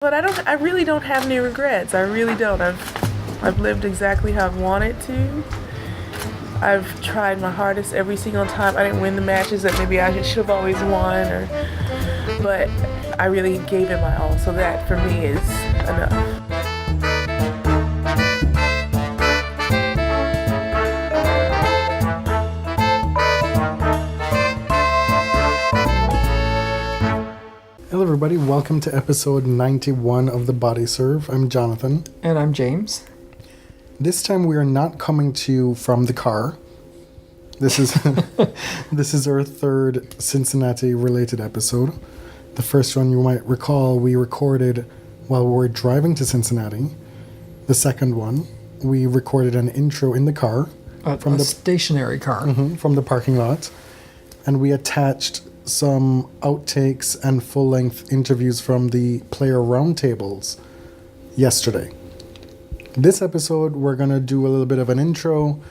But I really don't have any regrets. I really don't. I've lived exactly how I've wanted to. I've tried my hardest every single time. I didn't win the matches that maybe I should have always won, but I really gave it my all. So that for me is enough. Hello everybody, welcome to episode 91 of The Body Serve. I'm Jonathan. And I'm James. This time we are not coming to you from the car. This is this is our third Cincinnati related episode. The first one you might recall we recorded while we were driving to Cincinnati. The second one we recorded an intro in the car. From the stationary car. From the parking lot. And we attached some outtakes and full-length interviews from the player roundtables yesterday. This episode, we're going to do a little bit of an intro,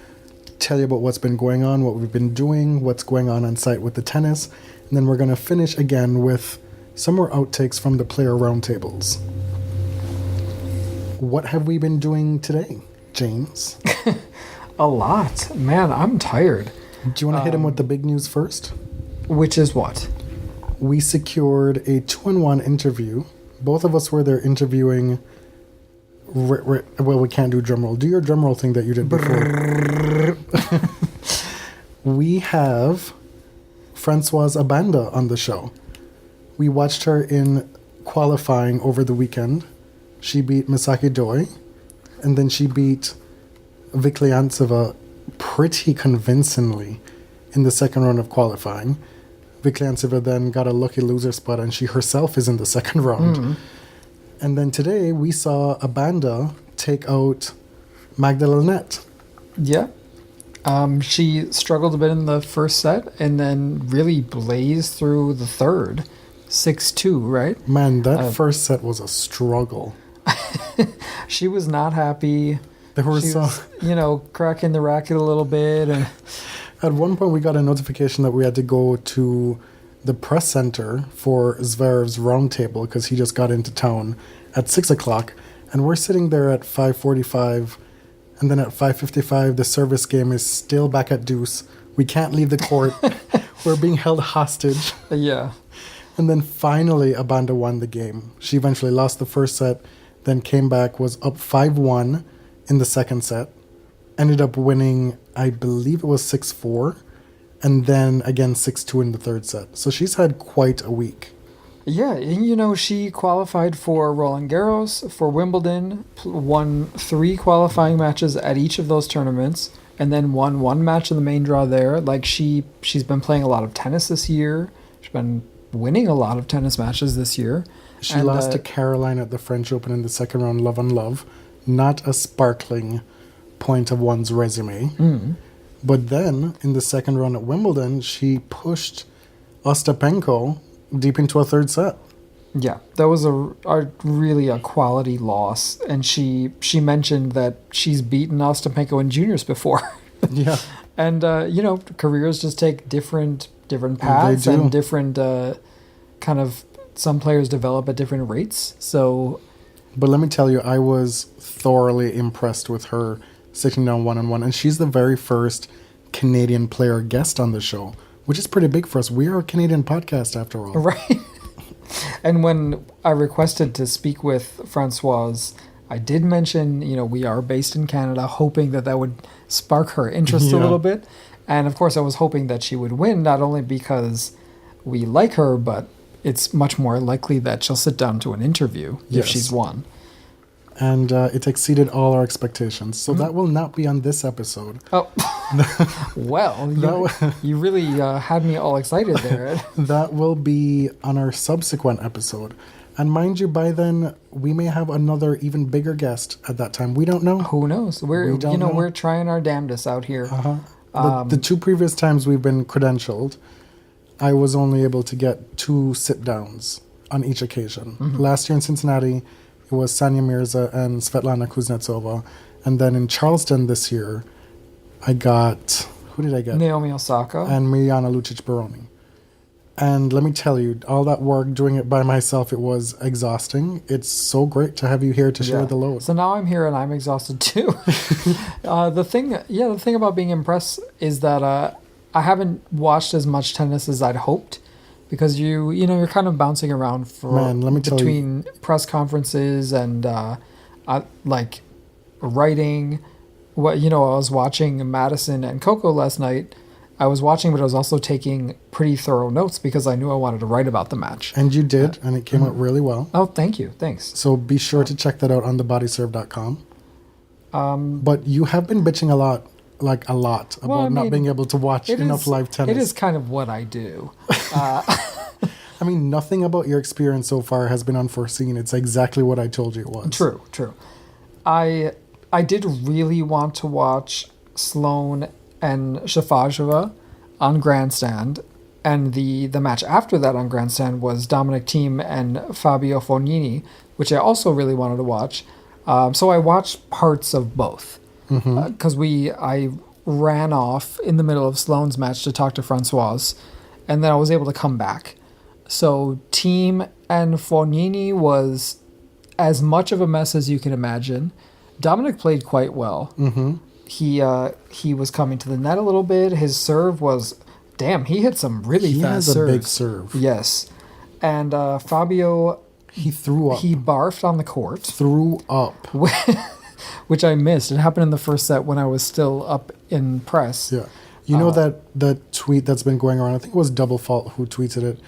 tell you about what's been going on, what we've been doing, what's going on site with the tennis, and then we're going to finish again with some more outtakes from the player roundtables. What have we been doing today, James? A lot. Man, I'm tired. Do you want to hit him with the big news first? Which is what? We secured a 2-in-1 interview. Both of us were there interviewing. Well, we can't do drum roll. Do your drum roll thing that you did before. We have Françoise Abanda on the show. We watched her in qualifying over the weekend. She beat Misaki Doi, and then she beat Vikliantseva pretty convincingly in the second round of qualifying. Vikliantseva then got a lucky loser spot, and she herself is in the second round. And then today we saw Abanda take out Magda Linette. Yeah. She struggled a bit in the first set and then really blazed through the third. 6-2, right? Man, that first set was a struggle. She was not happy. There were she was, cracking the racket a little bit. And at one point, we got a notification that we had to go to the press center for Zverev's roundtable because he just got into town at 6 o'clock. And we're sitting there at 5:45. And then at 5:55, the service game is still back at deuce. We can't leave the court. We're being held hostage. Yeah. And then finally, Abanda won the game. She eventually lost the first set, then came back, was up 5-1 in the second set. Ended up winning, I believe it was 6-4, and then again 6-2 in the third set. So she's had quite a week. Yeah, she qualified for Roland Garros, for Wimbledon, won 3 qualifying matches at each of those tournaments, and then won 1 match in the main draw there. Like, she's been playing a lot of tennis this year. She's been winning a lot of tennis matches this year. She lost to Caroline at the French Open in the second round, love on love. Not a sparkling point of one's resume. But then in the second round at Wimbledon, she pushed Ostapenko deep into a third set. Yeah, that was really a quality loss, and she mentioned that she's beaten Ostapenko in juniors before. Yeah. And careers just take different paths, and different some players develop at different rates. So, but let me tell you, I was thoroughly impressed with her sitting down 1-on-1, and she's the very first Canadian player guest on the show, which is pretty big for us. We are a Canadian podcast after all. Right. And when I requested to speak with Françoise, I did mention, we are based in Canada, hoping that would spark her interest a little bit. And of course, I was hoping that she would win, not only because we like her, but it's much more likely that she'll sit down to an interview if she's won. And it exceeded all our expectations. So that will not be on this episode. Oh, well, you really had me all excited there. That will be on our subsequent episode. And mind you, by then, we may have another even bigger guest at that time. We don't know. Who knows? We're trying our damnedest out here. The 2 previous times we've been credentialed, I was only able to get 2 sit-downs on each occasion. Last year in Cincinnati, it was Sanya Mirza and Svetlana Kuznetsova. And then in Charleston this year, I got... Who did I get? Naomi Osaka. And Mirjana Lucic-Baroni. And let me tell you, all that work doing it by myself, it was exhausting. It's so great to have you here to share the load. So now I'm here and I'm exhausted too. The thing about being impressed is that I haven't watched as much tennis as I'd hoped, because you're kind of bouncing around between press conferences and like writing. I was watching Madison and Coco last night. I was watching, but I was also taking pretty thorough notes because I knew I wanted to write about the match. And you did, and it came out really well. Oh, thank you. Thanks. So be sure to check that out on thebodyserve.com. But you have been bitching a lot about not being able to watch enough live tennis. It is kind of what I do. I mean, nothing about your experience so far has been unforeseen. It's exactly what I told you it was. True. I did really want to watch Sloane and Shafajova on Grandstand, and the match after that on Grandstand was Dominic Thiem and Fabio Fognini, which I also really wanted to watch. So I watched parts of both, because I ran off in the middle of Sloane's match to talk to Francoise, and then I was able to come back. So Thiem and Fognini was as much of a mess as you can imagine. Dominic played quite well. He was coming to the net a little bit. His serve was, he hit some really fast serves. He has a big serve. Yes. And Fabio... He threw up. He barfed on the court. Threw up. Which I missed. It happened in the first set when I was still up in press. Yeah. You know that tweet that's been going around, I think it was Double Fault who tweeted it,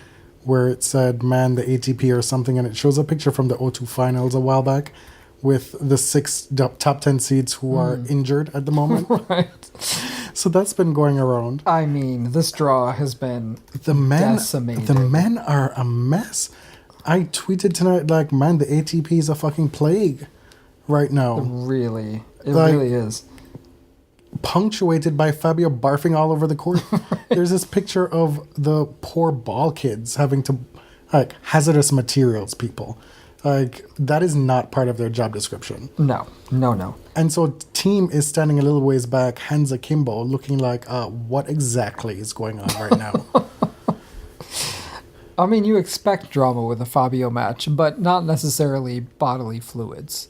where it said, man, the ATP or something, and it shows a picture from the O2 finals a while back, with the 6 top 10 seeds who are injured at the moment. Right. So that's been going around. I mean, this draw has been decimated. The men are a mess. I tweeted tonight, man, the ATP is a fucking plague right now. Really. It really is. Punctuated by Fabio barfing all over the court. There's this picture of the poor ball kids having to, hazardous materials people. That is not part of their job description. No. And so Thiem is standing a little ways back, hands akimbo, looking like, what exactly is going on right now? I mean, you expect drama with a Fabio match, but not necessarily bodily fluids.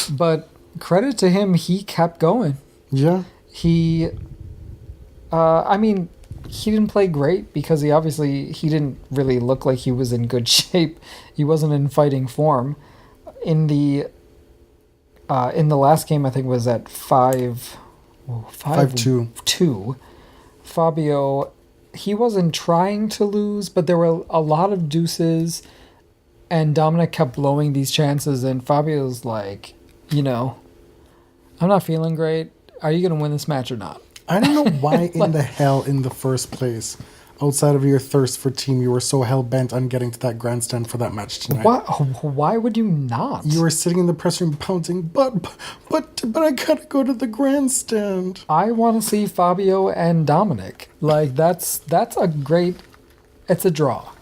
But credit to him, he kept going. Yeah. He didn't play great because he didn't really look like he was in good shape. He wasn't in fighting form. In the last game, I think it was at 5-2. Fabio, he wasn't trying to lose, but there were a lot of deuces, and Dominic kept blowing these chances, and Fabio's like, I'm not feeling great. Are you going to win this match or not? I don't know why in the hell in the first place, outside of your thirst for Thiem, you were so hell-bent on getting to that grandstand for that match tonight. Why would you not? You were sitting in the press room pouncing, but I gotta go to the grandstand. I want to see Fabio and Dominic. It's a draw.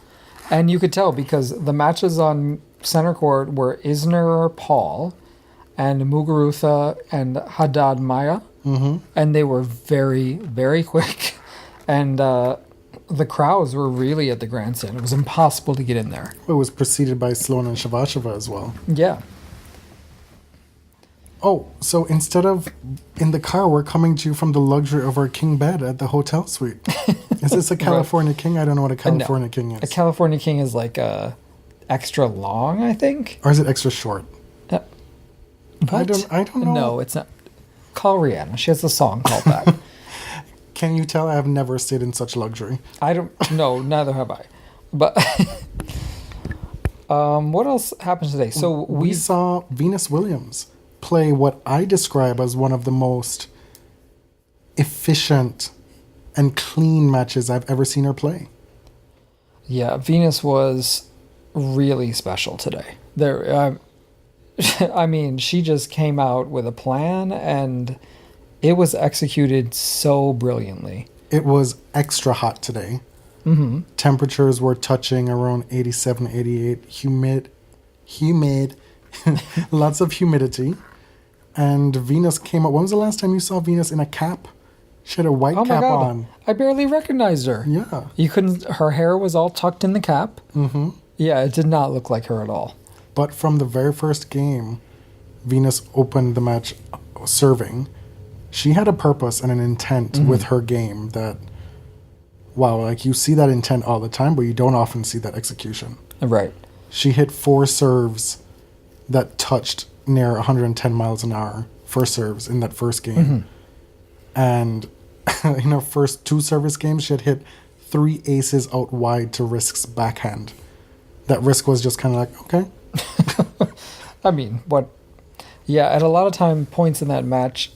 And you could tell because the matches on center court were Isner Paul and Muguruza and Haddad Maya. And they were very, very quick. And the crowds were really at the grandstand. It was impossible to get in there. It was preceded by Sloane and Shafajova as well. Yeah. Oh, so instead of in the car, we're coming to you from the luxury of our king bed at the hotel suite. Is this a California king? I don't know what a California king is. A California king is like extra long, I think. Or is it extra short? I don't know. No, it's not. Call Rihanna. She has a song called that. Can you tell I have never stayed in such luxury? I don't. No, neither have I. But what else happened today? So we saw Venus Williams play what I describe as one of the most efficient and clean matches I've ever seen her play. Yeah, Venus was really special today. She just came out with a plan, and it was executed so brilliantly. It was extra hot today. Temperatures were touching around 87, 88. Humid. Lots of humidity. And Venus came out. When was the last time you saw Venus in a cap? She had a white Oh my cap god! on. I barely recognized her. Yeah. You couldn't. Her hair was all tucked in the cap. Mm-hmm. Yeah, it did not look like her at all. But from the very first game, Venus opened the match serving. She had a purpose and an intent with her game that, wow, like you see that intent all the time, but you don't often see that execution. Right. She hit 4 serves that touched near 110 miles an hour, first serves in that first game. And in her first 2 service games, she had hit 3 aces out wide to Riske's backhand. That Riske was just kind of like, okay. I mean, what? Yeah, at a lot of points in that match,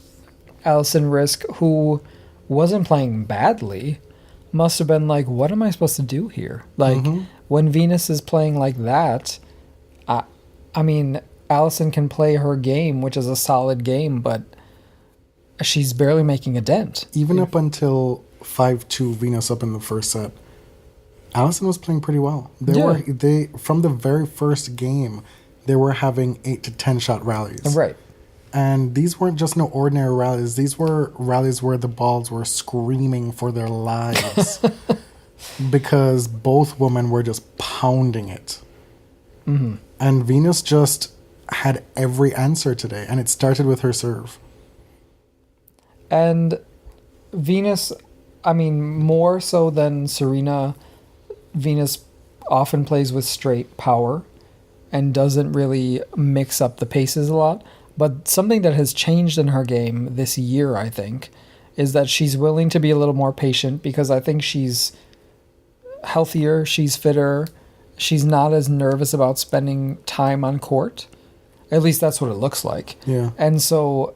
Alison Riske, who wasn't playing badly, must have been like, what am I supposed to do here? Like, when Venus is playing like that, I mean, Alison can play her game, which is a solid game, but she's barely making a dent. Even up until 5-2 Venus up in the first set, Alison was playing pretty well. They from the very first game, they were having 8 to 10 shot rallies. Right. And these weren't just no ordinary rallies. These were rallies where the balls were screaming for their lives because both women were just pounding it. And Venus just had every answer today, and it started with her serve. And Venus, I mean, more so than Serena, Venus often plays with straight power and doesn't really mix up the paces a lot. But something that has changed in her game this year, I think, is that she's willing to be a little more patient because I think she's healthier, she's fitter, she's not as nervous about spending time on court. At least that's what it looks like. Yeah. And so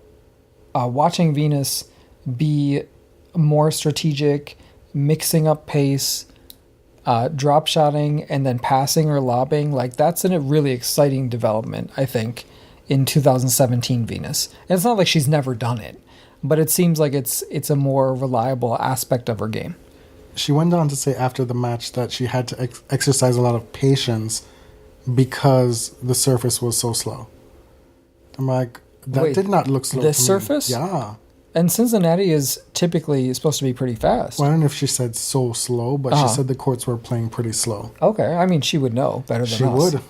watching Venus be more strategic, mixing up pace, drop shotting, and then passing or lobbing, like that's a really exciting development, I think, in 2017 Venus. And it's not like she's never done it, but it seems like it's a more reliable aspect of her game. She went on to say after the match that she had to exercise a lot of patience because the surface was so slow. I'm like, that did not look slow. The to me. surface? Yeah. And Cincinnati is typically supposed to be pretty fast. Well, I don't know if she said so slow, but she said the courts were playing pretty slow. Okay, I mean, she would know better than us. She would.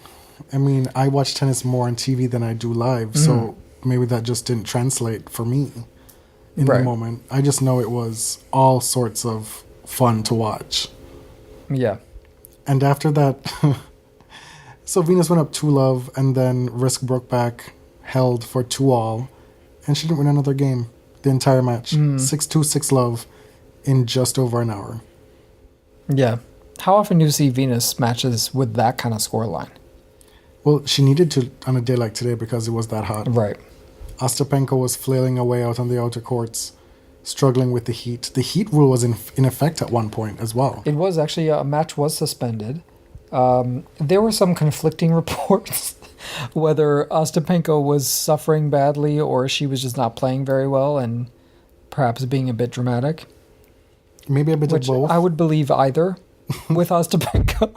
I mean, I watch tennis more on TV than I do live, so maybe that just didn't translate for me in the moment. I just know it was all sorts of fun to watch. Yeah. And after that, so Venus went up 2-love, and then Riske broke back, held for 2-all, and she didn't win another game the entire match. 6-2, 6-love in just over an hour. Yeah. How often do you see Venus matches with that kind of scoreline? Well, she needed to on a day like today because it was that hot. Right. Ostapenko was flailing away out on the outer courts, struggling with the heat. The heat rule was in effect at one point as well. It was actually, a match was suspended. There were some conflicting reports whether Ostapenko was suffering badly or she was just not playing very well and perhaps being a bit dramatic. Maybe a bit of both. I would believe either with Ostapenko.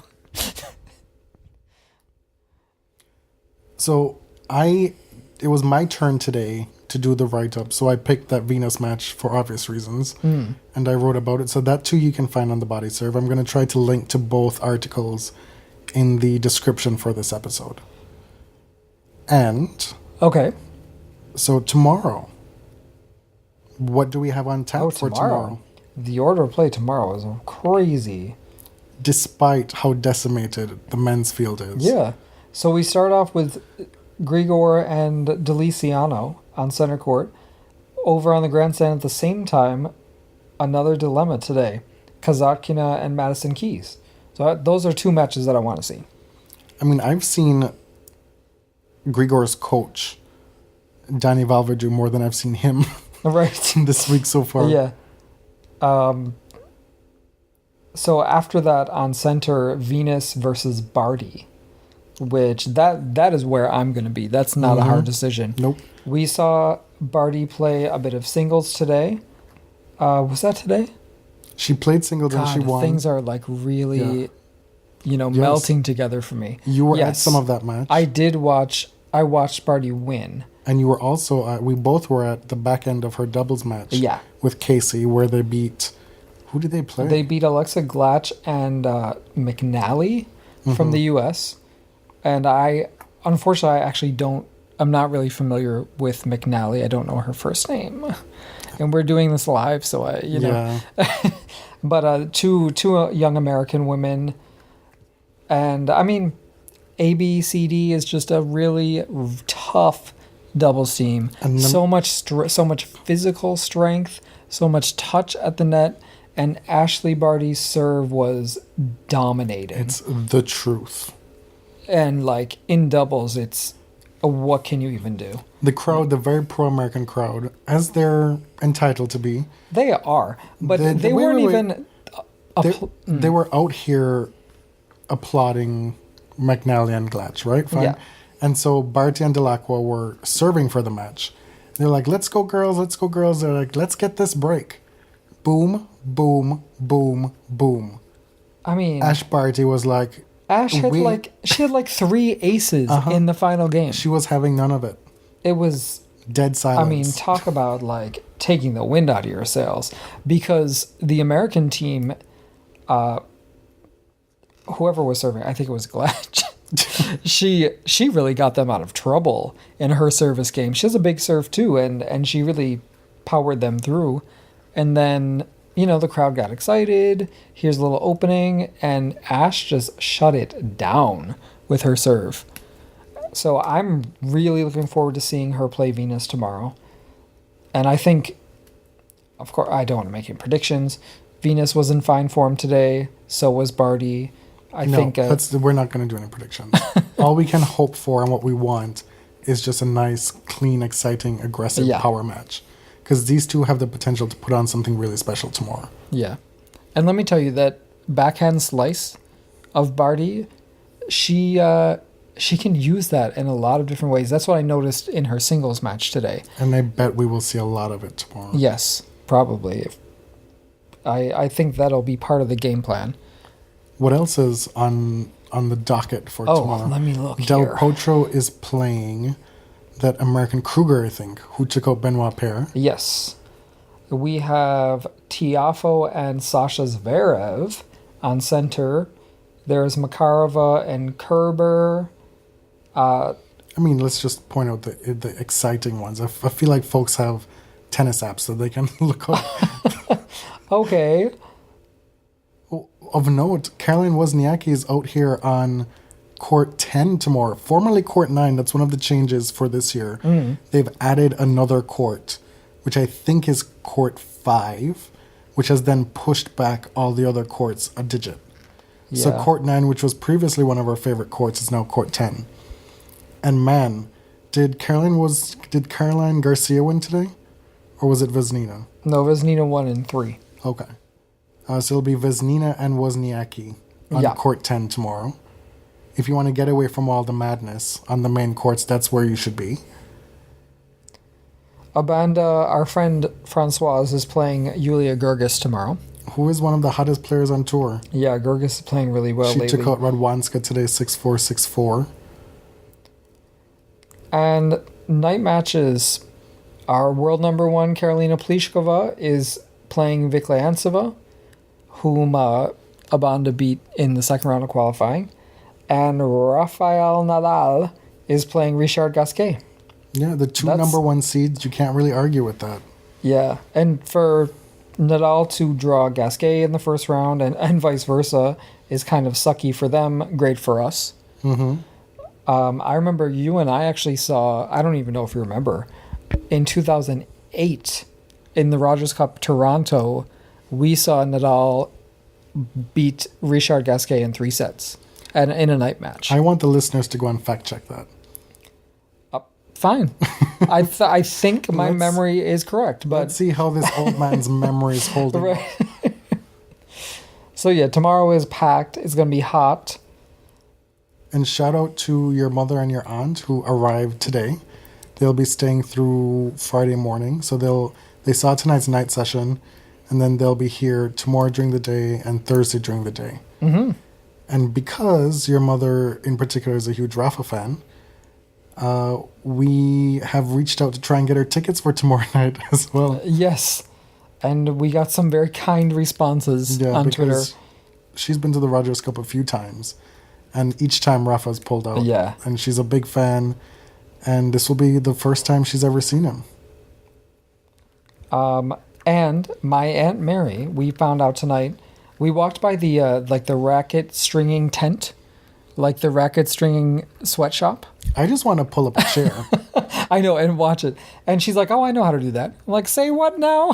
So it was my turn today to do the write-up, so I picked that Venus match for obvious reasons, and I wrote about it. So that too you can find on the Body Serve. I'm going to try to link to both articles in the description for this episode. And Okay. so tomorrow, what do we have on tap for tomorrow? The order of play tomorrow is crazy. Despite how decimated the men's field is. Yeah. So we start off with Grigor and Deliciano on center court. Over on the grandstand at the same time, another dilemma today. Kazatkina and Madison Keys. So those are 2 matches that I want to see. I mean, I've seen Grigor's coach, Danny Valverde, more than I've seen him Right. this week so far. Yeah. So after that, on center, Venus versus Barty, which that is where I'm going to be. That's not a hard decision. Nope. We saw Barty play a bit of singles today. Was that today? She played singles and she won. Things are like really, melting together for me. You were at some of that match. I did watch. I watched Barty win. And you were also, we both were at the back end of her doubles match. Yeah. With Casey, where they beat, who did they play? They beat Alexa Glatch and McNally from the U.S. And unfortunately, I actually I'm not really familiar with McNally. I don't know her first name. And we're doing this live, so you know. Yeah. But two young American women. And, I mean, ABCD is just a really tough doubles team. And so much physical strength, so much touch at the net, and Ashley Barty's serve was dominating. It's the truth. And like in doubles, it's what can you even do? The crowd, the very pro-American crowd, as they're entitled to be. They are, but they weren't even. They were out here applauding McNally and Glatch, right? Fine. Yeah. And so Barty and Delacqua were serving for the match. They're like, let's go, girls, let's go, girls. They're like, let's get this break. Boom, boom, boom, boom. I mean, Ash Barty was like... Ash had she had like 3 aces in the final game. She was having none of it. It was... Dead silence. I mean, talk about like taking the wind out of your sails. Because the American team, whoever was serving, I think it was Glatch, she really got them out of trouble in her service game. She has a big serve too, and she really powered them through. And then, you know, the crowd got excited. Here's a little opening, and Ash just shut it down with her serve. So I'm really looking forward to seeing her play Venus tomorrow. And I think, of course, I don't want to make any predictions. Venus was in fine form today. So was Barty. I think we're not going to do any predictions. All we can hope for and what we want is just a nice, clean, exciting, aggressive power match. Because these two have the potential to put on something really special tomorrow. Yeah. And let me tell you that backhand slice of Barty, she can use that in a lot of different ways. That's what I noticed in her singles match today. And I bet we will see a lot of it tomorrow. Yes, probably. I think that'll be part of the game plan. What else is on the docket for tomorrow? Oh, let me look Del here. Potro is playing that American Kruger, I think, who took out Benoit Paire. Yes. We have Tiafoe and Sasha Zverev on center. There's Makarova and Kerber. I mean, let's just point out the exciting ones. I feel like folks have tennis apps that they can look up. Okay. Of note, Caroline Wozniacki is out here on court 10 tomorrow. Formerly court 9, that's one of the changes for this year. They've added another court, which I think is court 5, which has then pushed back all the other courts a digit. Yeah. So court 9, which was previously one of our favorite courts, is now court 10. And man, did Caroline Garcia win today? Or was it Vesnina? No, Vesnina won in 3. Okay. So it'll be Vesnina and Wozniacki on court 10 tomorrow. If you want to get away from all the madness on the main courts, that's where you should be. Abanda, our friend Francoise, is playing Julia Gergis tomorrow. Who is one of the hottest players on tour. Yeah, Gergis is playing really well lately. She took out Radwanska today, 6-4, 6-4. And night matches, our world number 1, Karolina Pliskova, is playing Vikliantseva, whom Abanda beat in the second round of qualifying. And Rafael Nadal is playing Richard Gasquet. Yeah, the two number 1 seeds, you can't really argue with that. Yeah, and for Nadal to draw Gasquet in the first round and vice versa is kind of sucky for them, great for us. Mm-hmm. I remember you and I actually saw, I don't even know if you remember, in 2008 in the Rogers Cup Toronto, we saw Nadal beat Richard Gasquet in 3 sets and in a night match. I want the listeners to go and fact check that. Fine. I think my memory is correct, but let's see how this old man's memory is holding. Right. So yeah, tomorrow is packed. It's going to be hot. And shout out to your mother and your aunt who arrived today. They'll be staying through Friday morning. So they saw tonight's night session, and then they'll be here tomorrow during the day and Thursday during the day. Mm-hmm. And because your mother in particular is a huge Rafa fan, We have reached out to try and get her tickets for tomorrow night as well. Yes. And we got some very kind responses on Twitter. She's been to the Rogers Cup a few times, and each time Rafa's pulled out. Yeah. And she's a big fan, and this will be the first time she's ever seen him. And my Aunt Mary, we found out tonight, we walked by the the racket stringing tent, like the racket stringing sweatshop. I just want to pull up a chair. I know, and watch it. And she's like, oh, I know how to do that. I'm like, say what now?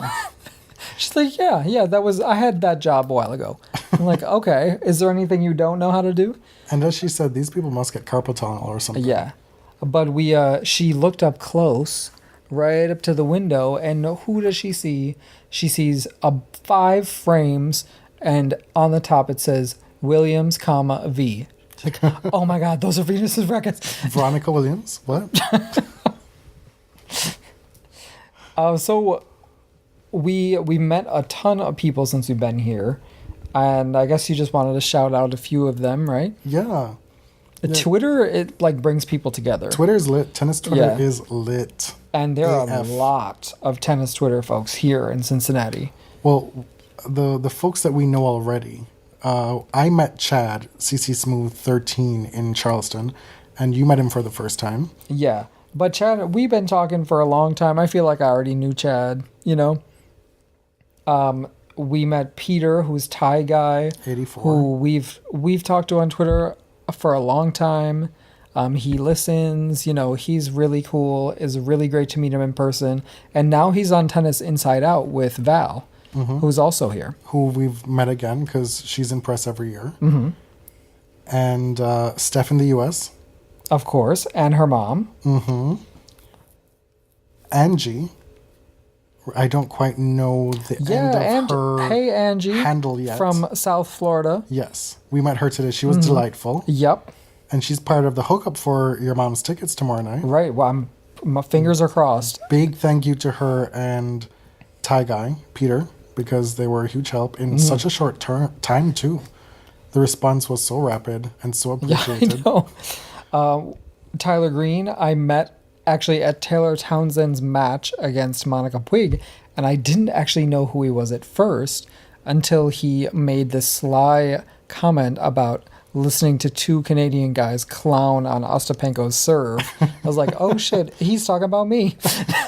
She's like, yeah, I had that job a while ago. I'm like, okay, is there anything you don't know how to do? And as she said, these people must get carpal tunnel or something. Yeah. But she looked up close, right up to the window, and who does she see? She sees 5 frames, and on the top it says Williams, V. Like, oh my God, those are Venus's rackets. Veronica Williams? What? So we met a ton of people since we've been here, and I guess you just wanted to shout out a few of them, right? Yeah. Twitter, it brings people together. Twitter's lit. Tennis Twitter is lit. And there are a lot of tennis Twitter folks here in Cincinnati. Well, the folks that we know already. I met Chad, CC Smooth 13 in Charleston, and you met him for the first time. Yeah. But Chad, we've been talking for a long time. I feel like I already knew Chad, you know. We met Peter, who's Thai guy. 84. Who we've talked to on Twitter for a long time. He listens, you know, he's really cool. It's really great to meet him in person. And now he's on Tennis Inside Out with Val, who's also here. Who we've met again because she's in press every year. Mm-hmm. And Steph in the U.S. Of course, and her mom. Mm-hmm. Angie. I don't quite know the end of her Angie, handle yet. From South Florida. Yes. We met her today. She was delightful. Yep. And she's part of the hookup for your mom's tickets tomorrow night. Right. Well, my fingers are crossed. Big thank you to her and Thai guy, Peter, because they were a huge help in such a short time, too. The response was so rapid and so appreciated. Yeah, I know. Tyler Green, I met actually at Taylor Townsend's match against Monica Puig, and I didn't actually know who he was at first until he made this sly comment about listening to 2 Canadian guys clown on Ostapenko's serve. I was like, oh shit, he's talking about me.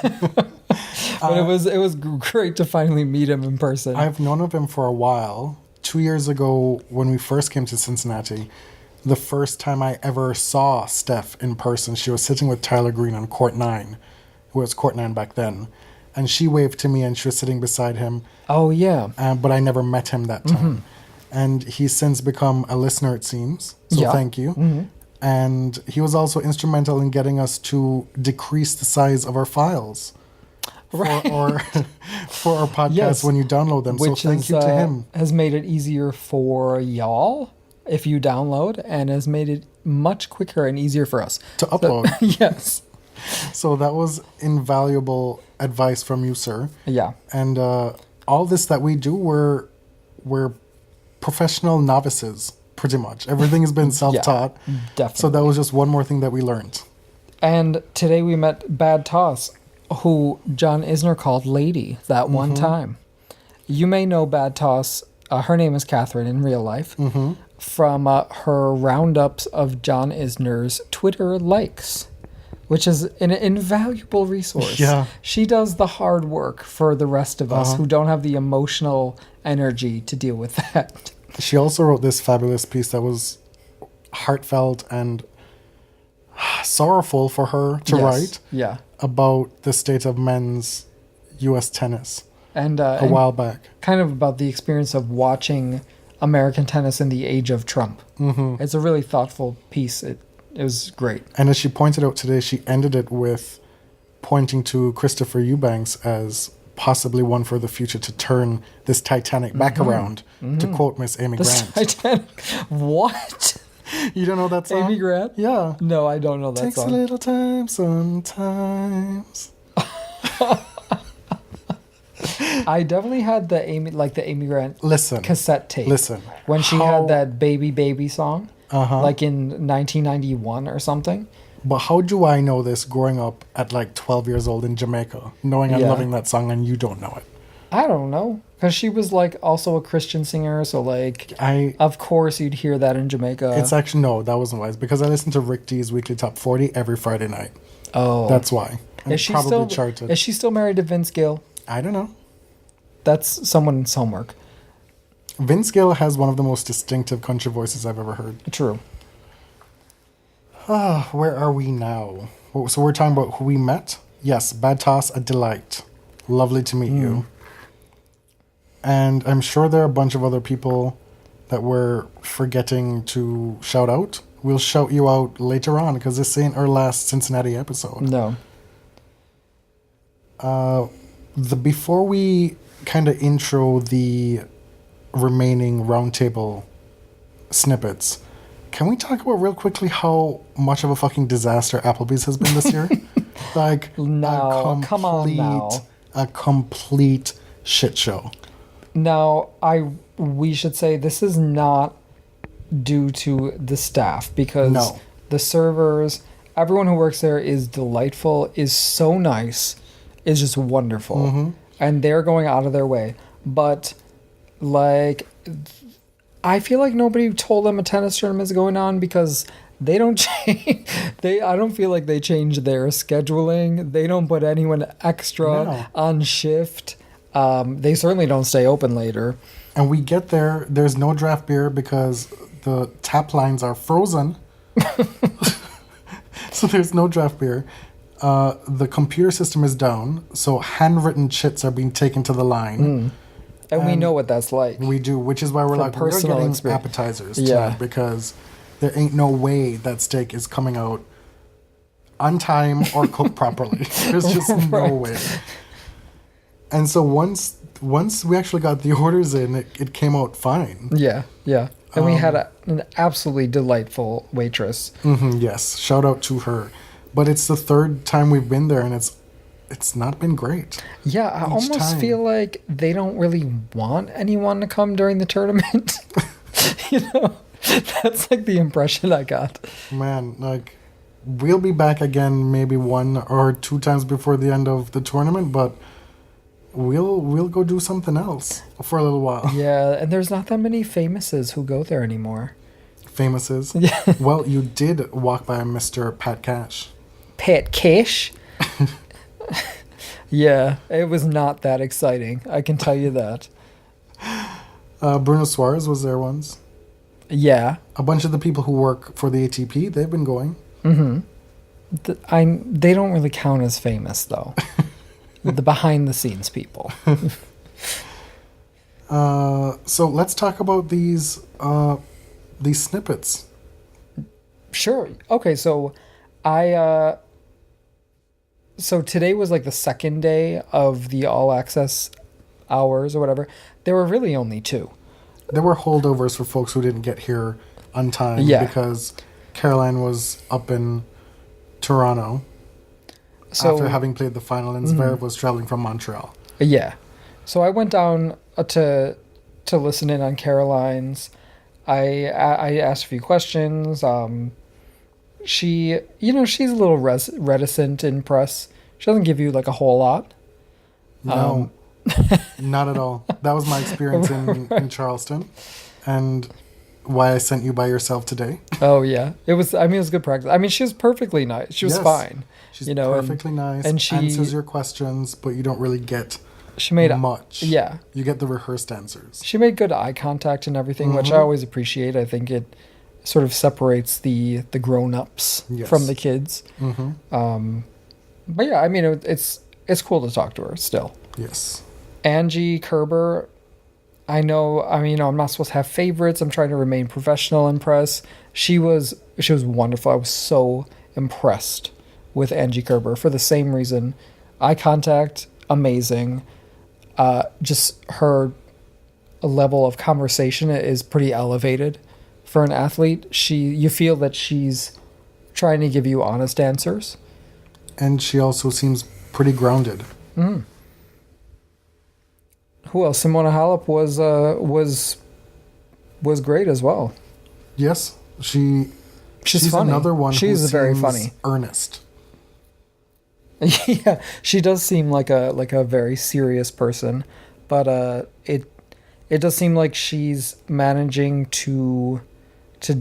But it was great to finally meet him in person. I've known of him for a while. 2 years ago, when we first came to Cincinnati, the first time I ever saw Steph in person, she was sitting with Tyler Green on court 9, who was court 9 back then. And she waved to me and she was sitting beside him. Oh, yeah. But I never met him that time. Mm-hmm. And he's since become a listener, it seems. So thank you. Mm-hmm. And he was also instrumental in getting us to decrease the size of our files. Right. For our podcast when you download them. Which so thank you to him. Has made it easier for y'all if you download, and has made it much quicker and easier for us to upload. Yes. So that was invaluable advice from you, sir. Yeah. And all this that we do, we're professional novices, pretty much. Everything has been self-taught. Yeah, definitely. So that was just one more thing that we learned. And today we met Bad Toss, who John Isner called Lady that one time. You may know Bad Toss. Her name is Catherine in real life. Mm-hmm. From her roundups of John Isner's Twitter likes, which is an invaluable resource. Yeah. She does the hard work for the rest of us who don't have the emotional energy to deal with that. She also wrote this fabulous piece that was heartfelt and sorrowful for her to write about the state of men's U.S. tennis and a while back. Kind of about the experience of watching American tennis in the age of Trump. Mm-hmm. It's a really thoughtful piece. It was great. And as she pointed out today, she ended it with pointing to Christopher Eubanks as possibly one for the future to turn this Titanic back around, to quote Miss Amy Grant. Titanic? What? You don't know that song? Amy Grant? Yeah. No, I don't know that Takes song. Takes a little time sometimes. I definitely had the Amy Grant cassette tape. Listen. When she had that Baby Baby song, like in 1991 or something. But how do I know this growing up at like 12 years old in Jamaica, knowing I'm Yeah. loving that song and you don't know it? I don't know. Because she was like also a Christian singer. So like, of course you'd hear that in Jamaica. It's actually, no, that wasn't wise. Because I listen to Rick D's Weekly Top 40 every Friday night. Oh. That's why. And Is it she probably still charted. Is she still married to Vince Gill? I don't know. That's someone's homework. Vince Gill has one of the most distinctive country voices I've ever heard. True. Where are we now? So we're talking about who we met? Yes, Bad Toss, a delight. Lovely to meet you. And I'm sure there are a bunch of other people that we're forgetting to shout out. We'll shout you out later on because this ain't our last Cincinnati episode. No. Before we kind of intro the remaining roundtable snippets, can we talk about real quickly how much of a fucking disaster Applebee's has been this year? Like, No, come on now. A complete shit show. Now, we should say this is not due to the staff because No. the servers, everyone who works there is delightful, is so nice, is just wonderful. And they're going out of their way. But, like, I feel like nobody told them a tennis tournament is going on because they don't change. I don't feel like they change their scheduling. They don't put anyone extra on shift. They certainly don't stay open later. And we get there, there's no draft beer because the tap lines are frozen. So there's no draft beer. The computer system is down, so handwritten chits are being taken to the line. And we know what that's like. We do, which is why we're like, we're personal getting experience. appetizers Yeah. tonight because there ain't no way that steak is coming out on time or cooked properly. There's just no way. And so once we actually got the orders in, it came out fine. Yeah. And we had an absolutely delightful waitress. Yes, shout out to her. But it's the third time we've been there, and it's not been great. Yeah, I almost time. feel like they don't really want anyone to come during the tournament. You know, that's like the impression I got. Man, like, we'll be back again maybe 1 or 2 times before the end of the tournament, but we'll go do something else for a little while. Yeah, and there's not that many famouses who go there anymore. Famouses. Yeah. Well, you did walk by Mr. Pat Cash. Pat Cash? Yeah, it was not that exciting. I can tell you that. Bruno Suarez was there once. Yeah. A bunch of the people who work for the ATP, they've been going. They don't really count as famous, though. The behind-the-scenes people. So let's talk about these snippets. Sure. Okay, so so today was like the second day of the all access hours or whatever. There were really only 2. There were holdovers for folks who didn't get here on time because Caroline was up in Toronto after having played the final, and Zverev was traveling from Montreal. Yeah. So I went down to listen in on Caroline's. I asked a few questions. She's a little reticent in press. She doesn't give you like a whole lot. No, not at all. That was my experience in Charleston, and why I sent you by yourself today. Oh yeah, it was good practice. I mean, she was perfectly nice. She was fine. She's perfectly nice. and she answers your questions, but you don't really get much. Yeah, you get the rehearsed answers. She made good eye contact and everything, which I always appreciate. I think it sort of separates the grown-ups from the kids. But yeah, I mean, it's cool to talk to her still. Yes. Angie Kerber, I'm not supposed to have favorites. I'm trying to remain professional in press. She was wonderful. I was so impressed with Angie Kerber for the same reason. Eye contact, amazing. Just her level of conversation is pretty elevated for an athlete. You feel that she's trying to give you honest answers. And she also seems pretty grounded. Who else? Simona Halep was great as well. Yes, she She's funny. Another one She's who very seems funny. earnest. Yeah, she does seem like a very serious person, but it does seem like she's managing to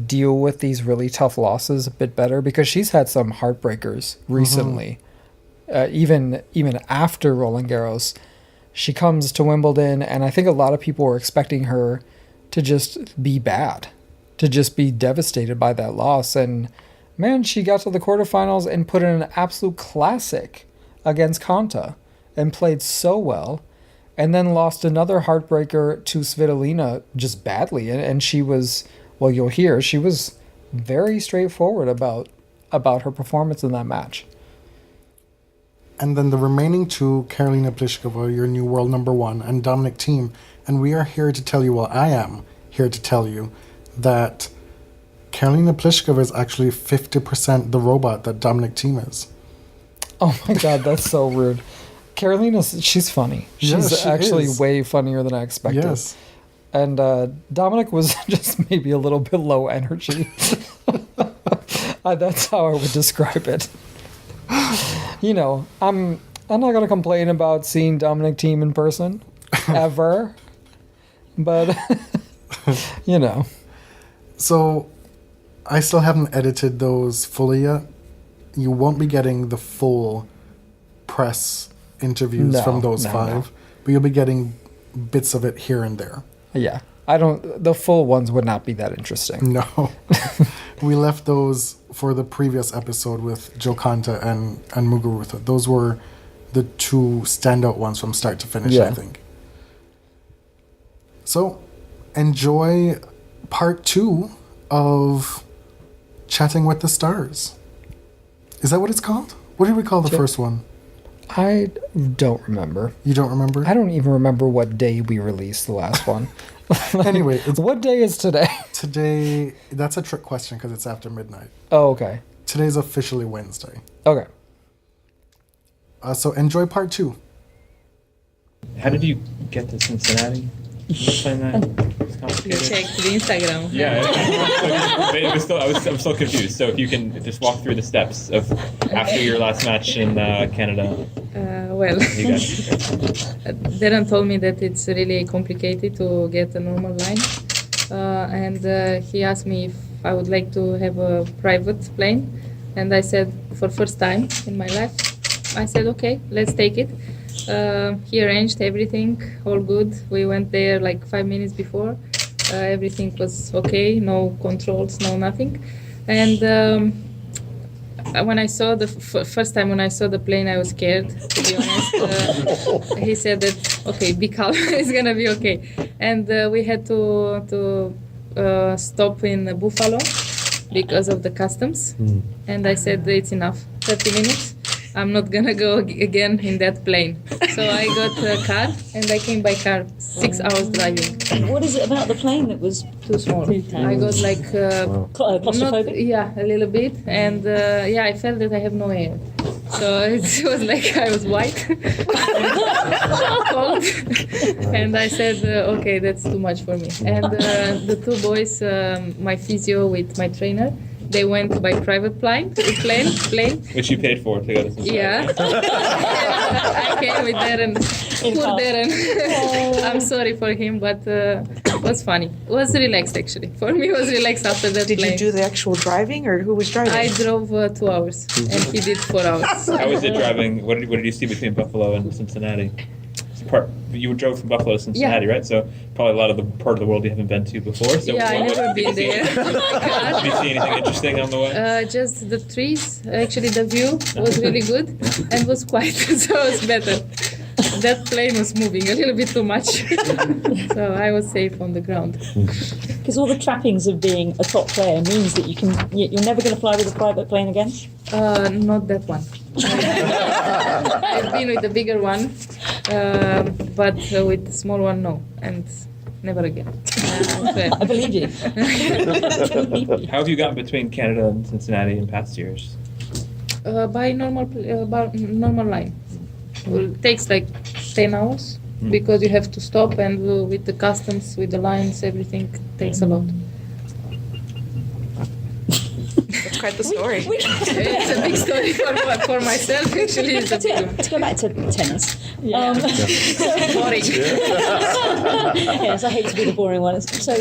deal with these really tough losses a bit better, because she's had some heartbreakers recently. Even after Roland Garros, she comes to Wimbledon, and I think a lot of people were expecting her to just be bad, to just be devastated by that loss. And man, she got to the quarterfinals and put in an absolute classic against Konta and played so well, and then lost another heartbreaker to Svitolina just badly. And she was, well, you'll hear, she was very straightforward about her performance in that match. And then the remaining two, Karolina Pliskova, your new world number one, and Dominik Thiem. And we are here to tell you, well, I am here to tell you that Karolina Pliskova is actually 50% the robot that Dominik Thiem is. Oh my God, that's so rude. Karolina's, she's funny. She's she actually is. way funnier than I expected. Yes. And Dominic was just maybe a little bit low energy. That's how I would describe it. You know, I'm not going to complain about seeing Dominik Thiem in person, ever. But, you know. So, I still haven't edited those fully yet. You won't be getting the full press interviews from those five, but you'll be getting bits of it here and there. Yeah. The full ones would not be that interesting. No. We left those for the previous episode with Joe Konta and Muguruza. Those were the two standout ones from start to finish, I think. So, enjoy part 2 of Chatting with the Stars. Is that what it's called? What did we call the first one? I don't remember. You don't remember? I don't even remember what day we released the last one. Anyway, what day is today? Today, that's a trick question because it's after midnight. Oh, okay. Today's officially Wednesday. Okay. So enjoy part 2. How did you get to Cincinnati? Explain that. It's complicated. Checked the Instagram. Yeah, I'm still confused. So if you can just walk through the steps of after your last match in Canada. Well, You got it. Darren told me that it's really complicated to get a normal line, and he asked me if I would like to have a private plane, and I said for first time in my life, I said okay, let's take it. He arranged everything, all good. We went there like 5 minutes before. Everything was okay, no controls, no nothing. And when I saw the first time when I saw the plane, I was scared, to be honest. He said that, okay, be calm, it's gonna be okay. And we had to stop in Buffalo because of the customs. And I said, it's enough, 30 minutes. I'm not gonna go again in that plane. So I got a car and I came by car, 6 hours driving. What is it about the plane that was Too small. I got like, claustrophobic? yeah, a little bit. And yeah, I felt that I have no air. So it was like I was white, cold. And I said, okay, that's too much for me. And the two boys, my physio with my trainer, they went by private plane. Which you paid for to go to Cincinnati. Yeah. I came with Darren. Poor Darren. I'm sorry for him, but it was funny. It was relaxed, actually. For me, it was relaxed after that Did plane. you do the actual driving, or who was driving? I drove 2 hours, and he did 4 hours. How was it driving? What did you see between Buffalo and Cincinnati? You drove from Buffalo to Cincinnati, right? So probably a lot of the part of the world you haven't been to before. So Yeah, I never been did you there. see- Did you see anything interesting on the way? Just the trees. Actually, the view was really good and was quiet, so it was better. That plane was moving a little bit too much, so I was safe on the ground. Because all the trappings of being a top player means that you're never going to fly with a private plane again? Not that one. I've been with the bigger one, but with the small one, no. And never again. I believe you. How have you gotten between Canada and Cincinnati in past years? By normal line. Well, it takes like 10 hours because you have to stop, and with the customs, with the lines, everything takes a lot. quite the story. It's a big story for myself. Actually, it's a big one. To go back to tennis. Boring. Yes, I hate to be the boring one. So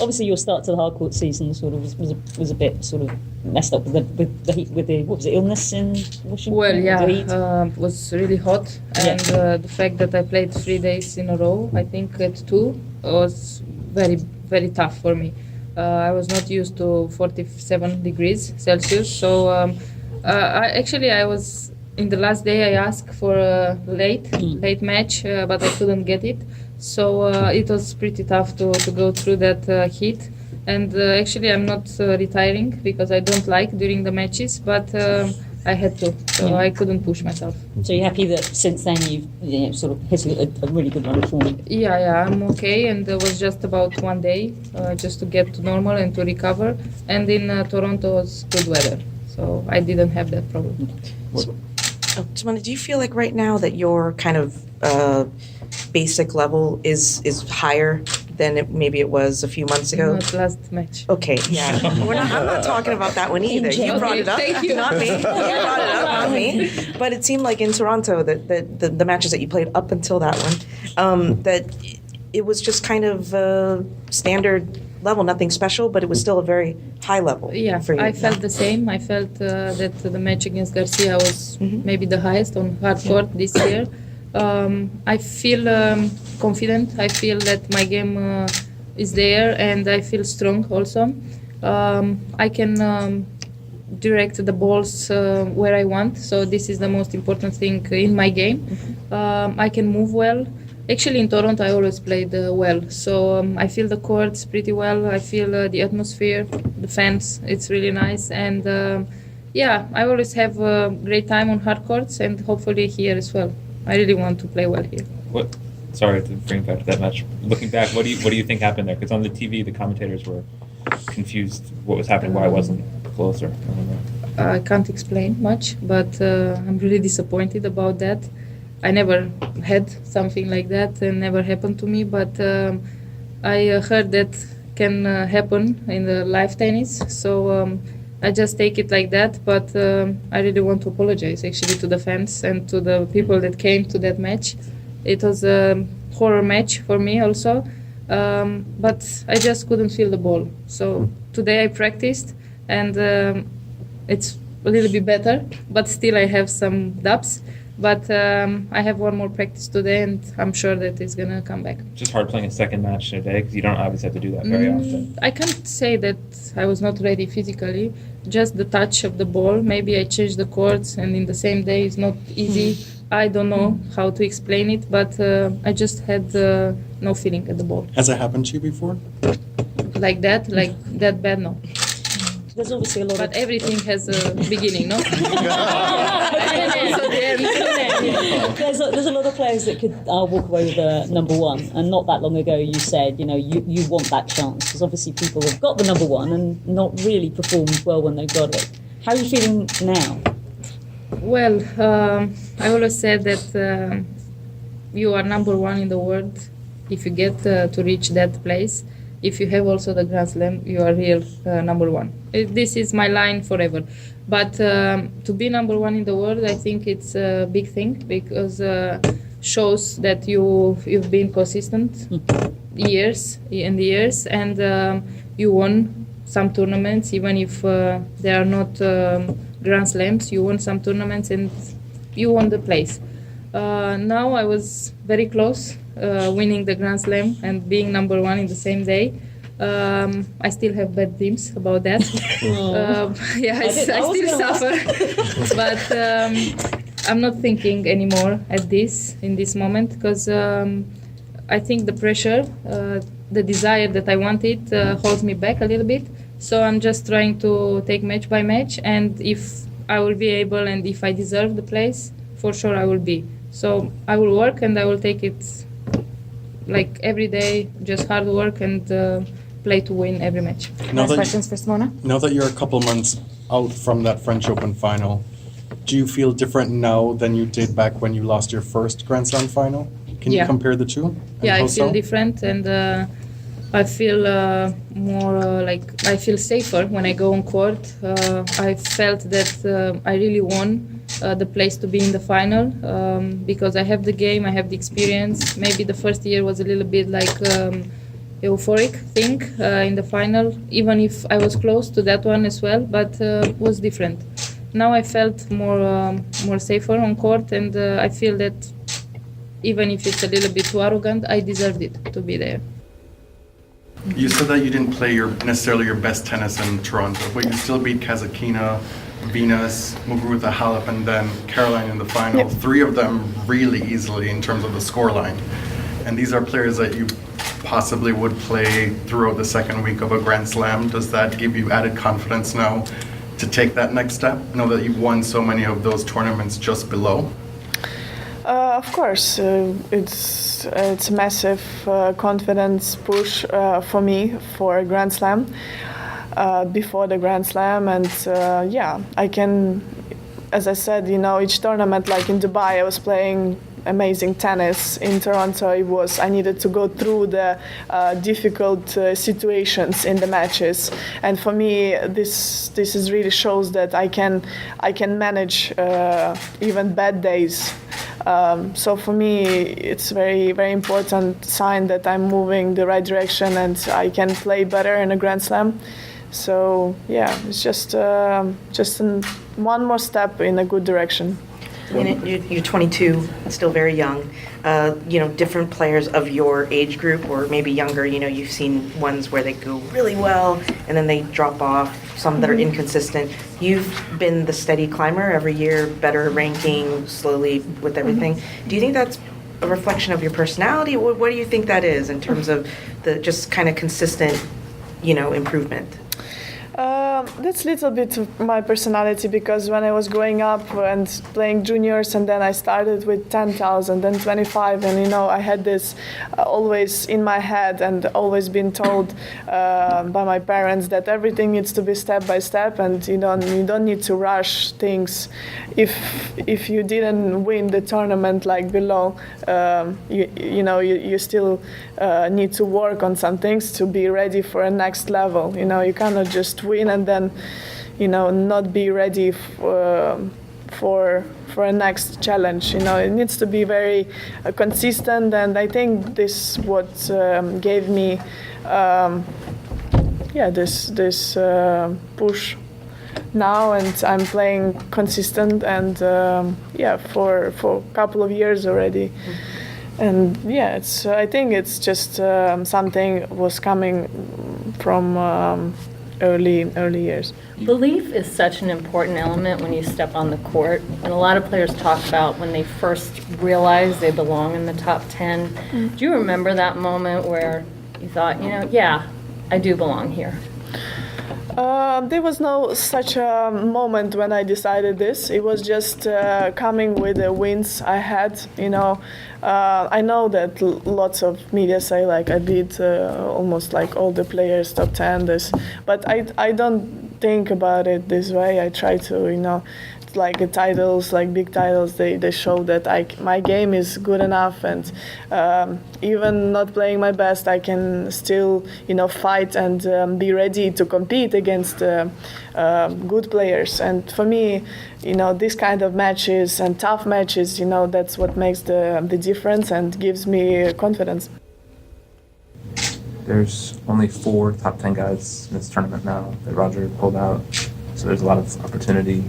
obviously your start to the hard court season sort of was a bit sort of messed up with the heat, with the what was it, illness in Washington? Well, The heat? it was really hot, and the fact that I played 3 days in a row, I think at 2, was very, very tough for me. I was not used to 47 degrees Celsius, so I was in the last day. I asked for a late match, but I couldn't get it. So it was pretty tough to go through that heat. And actually, I'm not retiring because I don't like during the matches, but I had to, so I couldn't push myself. So you're happy that since then you've sort of hit a really good run of form? Yeah, I'm okay, and it was just about 1 day just to get to normal and to recover. And in Toronto was good weather, so I didn't have that problem. Simona, do you feel like right now that your kind of basic level is higher than maybe it was a few months ago? Not last match. Okay, yeah. I'm not talking about that one either. You brought it up, Thank you. not me. You brought it up, not me. But it seemed like in Toronto that the matches that you played up until that one, that it was just kind of standard level, nothing special, but it was still a very high level. Yeah, for you. I felt the same. I felt that the match against Garcia was maybe the highest on hard court this year. I feel confident. I feel that my game is there, and I feel strong also. I can direct the balls where I want, so this is the most important thing in my game. I can move well. Actually, in Toronto, I always played well, so I feel the courts pretty well. I feel the atmosphere, the fans. It's really nice, and I always have a great time on hard courts, and hopefully here as well. I really want to play well here. What? Sorry to bring back to that match. Looking back, what do you think happened there? Because on the TV, the commentators were confused what was happening, why it wasn't closer. I can't explain much, but I'm really disappointed about that. I never had something like that, and never happened to me. But I heard that can happen in the live tennis, so I just take it like that. But I really want to apologize actually to the fans and to the people that came to that match. It was a horror match for me also, but I just couldn't feel the ball. So today I practiced, and it's a little bit better, but still I have some dubs. But I have one more practice today, and I'm sure that it's gonna come back. Just hard playing a second match in a day because you don't obviously have to do that very often. I can't say that I was not ready physically. Just the touch of the ball. Maybe I changed the chords, and in the same day it's not easy. I don't know how to explain it, but I just had no feeling at the ball. Has it happened to you before? Like that bad, no. There's obviously a lot But of... everything has a beginning, no? And also the end. There's a lot of players that could walk away with a number one, and not that long ago you said, you want that chance, because obviously people have got the number one and not really performed well when they got it. How are you feeling now? Well, I always said that you are number one in the world if you get to reach that place. If you have also the Grand Slam, you are real number one. This is my line forever. But to be number one in the world, I think it's a big thing, because shows that you've been consistent years and years, and you won some tournaments, even if they are not Grand Slams. You won some tournaments and you won the place. Now I was very close winning the Grand Slam and being number one in the same day. I still have bad dreams about that. I still suffer. But I'm not thinking anymore in this moment, because I think the pressure, the desire that I wanted holds me back a little bit. So I'm just trying to take match by match, and if I will be able and if I deserve the place, for sure I will be. So I will work, and I will take it like every day, just hard work and play to win every match. Last questions for Simona? Now that you're a couple months out from that French Open final, do you feel different now than you did back when you lost your first Grand Slam final? Can you compare the two? Yeah, I feel different, and I feel more I feel safer when I go on court. I felt that I really won the place to be in the final because I have the game, I have the experience. Maybe the first year was a little bit like euphoric thing in the final, even if I was close to that one as well, but was different. Now I felt more safer on court, and I feel that even if it's a little bit too arrogant, I deserved it to be there. You said that you didn't play necessarily your best tennis in Toronto, but you still beat Kazatkina, Venus, Muguruza, Halep, and then Caroline in the final. Yep. 3 of them really easily in terms of the scoreline. And these are players that you possibly would play throughout the second week of a Grand Slam. Does that give you added confidence now to take that next step? Know that you've won so many of those tournaments just below? Of course, it's a massive confidence push for me for a Grand Slam before the Grand Slam, and I can, as I said, each tournament, like in Dubai, I was playing amazing tennis. In Toronto, I needed to go through the difficult situations in the matches, and for me, this is really shows that I can manage even bad days. So for me, it's very, very important sign that I'm moving the right direction and I can play better in a Grand Slam. So yeah, it's just one more step in a good direction. You're 22, still very young. Different players of your age group or maybe younger, you've seen ones where they go really well and then they drop off, some that are inconsistent. You've been the steady climber every year, better ranking slowly with everything. Do you think that's a reflection of your personality? What do you think that is in terms of the just kind of consistent, improvement? That's a little bit of my personality, because when I was growing up and playing juniors, and then I started with 10,000, then 25, and I had this always in my head and always been told by my parents that everything needs to be step by step, and you don't need to rush things. If you didn't win the tournament like below, you still need to work on some things to be ready for a next level. You cannot just win and then not be ready for a next challenge. It needs to be very consistent, and I think this what gave me this push now, and I'm playing consistent and for a couple of years already. And I think it's just something was coming from early years. Belief is such an important element when you step on the court, and a lot of players talk about when they first realize they belong in the top 10. Do you remember that moment where you thought, I do belong here? There was no such a moment when I decided this. It was just coming with the wins I had. I know that lots of media say like I beat almost like all the players top 10. But I don't think about it this way. I try to like the titles, like big titles, they show that my game is good enough, and even not playing my best, I can still fight and be ready to compete against good players. And for me, this kind of matches and tough matches, that's what makes the difference and gives me confidence. There's only 4 top 10 guys in this tournament now that Roger pulled out, so there's a lot of opportunity.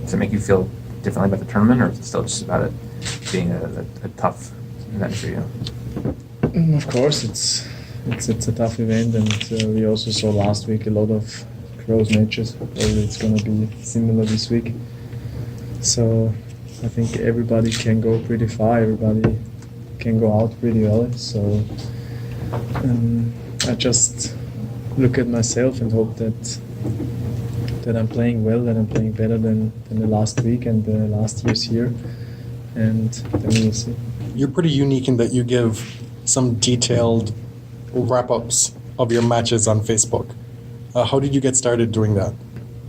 To make you feel differently about the tournament, or is it still just about it being a tough event for you? Of course, it's a tough event, and we also saw last week a lot of close matches. Probably it's going to be similar this week. So I think everybody can go pretty far. Everybody can go out pretty early. So I just look at myself and hope that I'm playing well, that I'm playing better than the last week and the last years here, and then we'll see. You're pretty unique in that you give some detailed wrap-ups of your matches on Facebook. How did you get started doing that?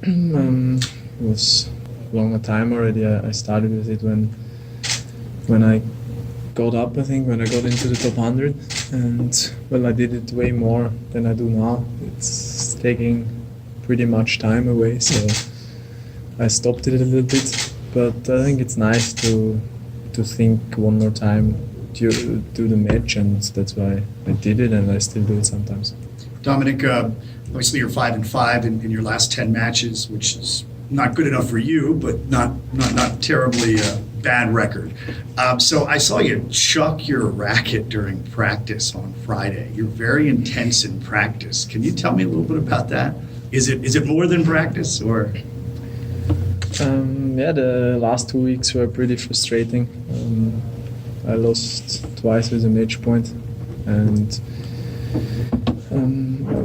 It was a longer time already. I started with it when I got up, I think, when I got into the top 100. and well, I did it way more than I do now. It's taking pretty much time away, so I stopped it a little bit. But I think it's nice to think one more time do the match, and that's why I did it, and I still do it sometimes. Dominic, obviously you're 5-5 in your last 10 matches, which is not good enough for you, but not terribly bad record. So I saw you chuck your racket during practice on Friday. You're very intense in practice. Can you tell me a little bit about that? Is it more than practice, or? Yeah, the last 2 weeks were pretty frustrating. I lost twice with a match point, and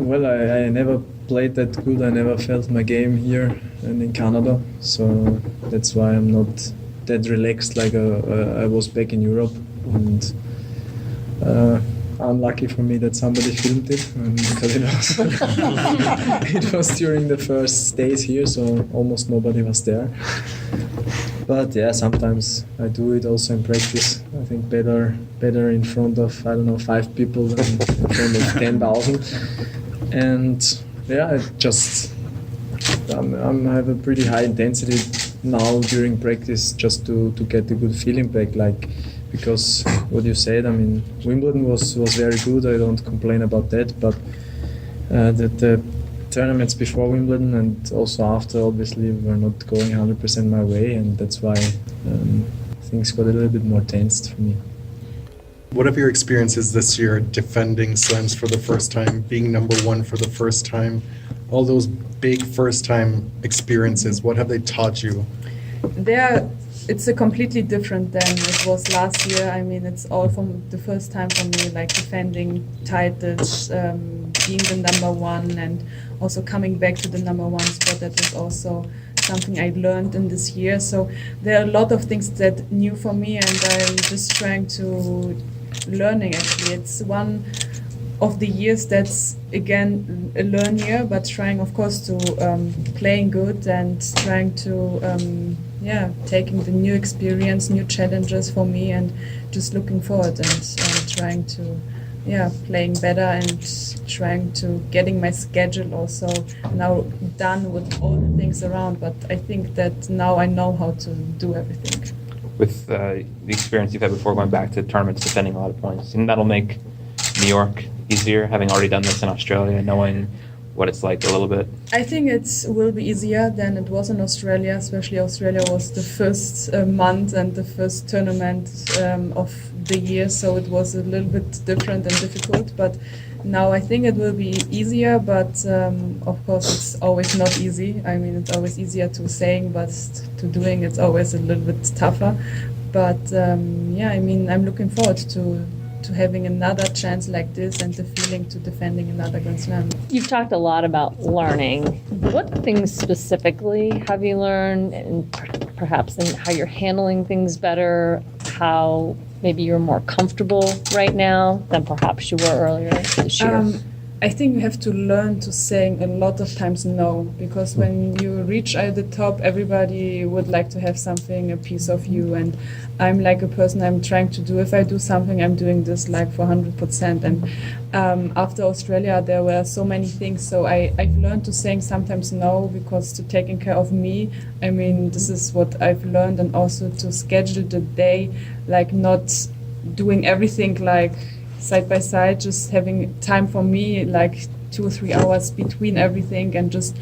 well, I never played that good. I never felt my game here and in Canada, so that's why I'm not that relaxed like I was back in Europe. And unlucky for me that somebody filmed it, because it was during the first days here, so almost nobody was there. But yeah, sometimes I do it also in practice. I think better in front of 5 people than in front of 10,000. And yeah, I have a pretty high intensity now during practice, just to get a good feeling back. Because what you said, I mean, Wimbledon was very good. I don't complain about that, but the tournaments before Wimbledon and also after, obviously, were not going 100% my way, and that's why things got a little bit more tensed for me. What have your experiences this year defending slams for the first time, being number one for the first time, all those big first-time experiences, what have they taught you? It's a completely different than it was last year. I mean, it's all from the first time for me, like defending titles, being the number one, and also coming back to the number one spot. That was also something I learned in this year. So there are a lot of things that new for me, and I'm just trying to learning actually. It's one of the years that's again a learn year, but trying of course to playing good and trying to taking the new experience, new challenges for me, and just looking forward and trying to playing better and trying to getting my schedule also now done with all the things around. But I think that now I know how to do everything. With the experience you've had before going back to tournaments, defending a lot of points, and that'll make New York easier, having already done this in Australia, knowing what it's like a little bit? I think it will be easier than it was in Australia, especially Australia was the first month and the first tournament of the year, so it was a little bit different and difficult, but now I think it will be easier, but of course it's always not easy. I mean, it's always easier to saying, but to doing it's always a little bit tougher. But I mean, I'm looking forward to having another chance like this and the feeling to defending another Grand Slam. You've talked a lot about learning. What things specifically have you learned, and perhaps in how you're handling things better, how maybe you're more comfortable right now than perhaps you were earlier this year? I think you have to learn to saying a lot of times no, because when you reach at the top, everybody would like to have something, a piece of you, and I'm like a person, I'm trying to do, if I do something, I'm doing this like for 100%, and after Australia there were so many things, so I've learned to saying sometimes no, because to taking care of me, I mean, this is what I've learned, and also to schedule the day, like not doing everything like side by side, just having time for me, like 2 or 3 hours between everything, and just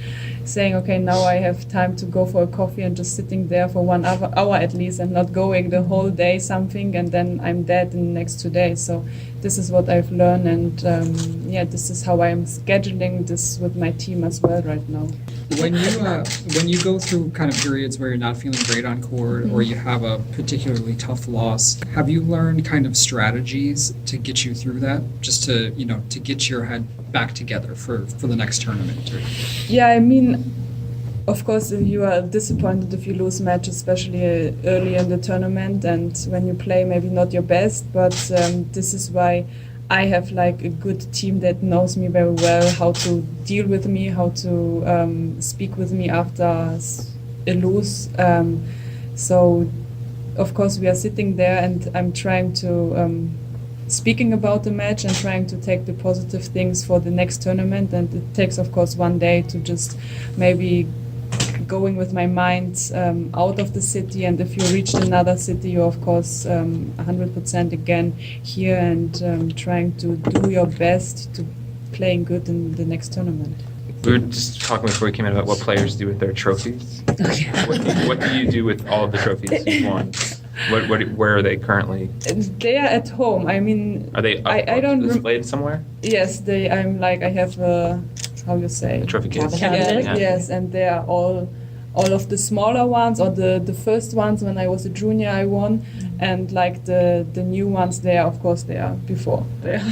saying, okay, now I have time to go for a coffee, and just sitting there for 1 hour at least, and not going the whole day something, and then I'm dead in the next 2 days. So this is what I've learned, and this is how I'm scheduling this with my team as well right now. When you go through kind of periods where you're not feeling great on court, or you have a particularly tough loss, have you learned kind of strategies to get you through that, just to to get your head back together for the next tournament? Yeah, I mean, of course, you are disappointed if you lose match, especially early in the tournament, and when you play maybe not your best, but this is why I have like a good team that knows me very well, how to deal with me, how to speak with me after a lose. So, of course, we are sitting there, and I'm trying to speaking about the match and trying to take the positive things for the next tournament. And it takes, of course, one day to just maybe going with my mind out of the city, and if you reach another city, you're of course 100% again here and trying to do your best to playing good in the next tournament. We were just talking before we came in about what players do with their trophies. What do you do with all of the trophies you've won? Where are they currently? They are at home. I mean, Are they I don't displayed somewhere? Yes, they. I have a, how you say? A trophy case. Yeah. Yes, and they are all of the smaller ones, or the first ones when I was a junior I won, and like the new ones there, of course they are before. They are.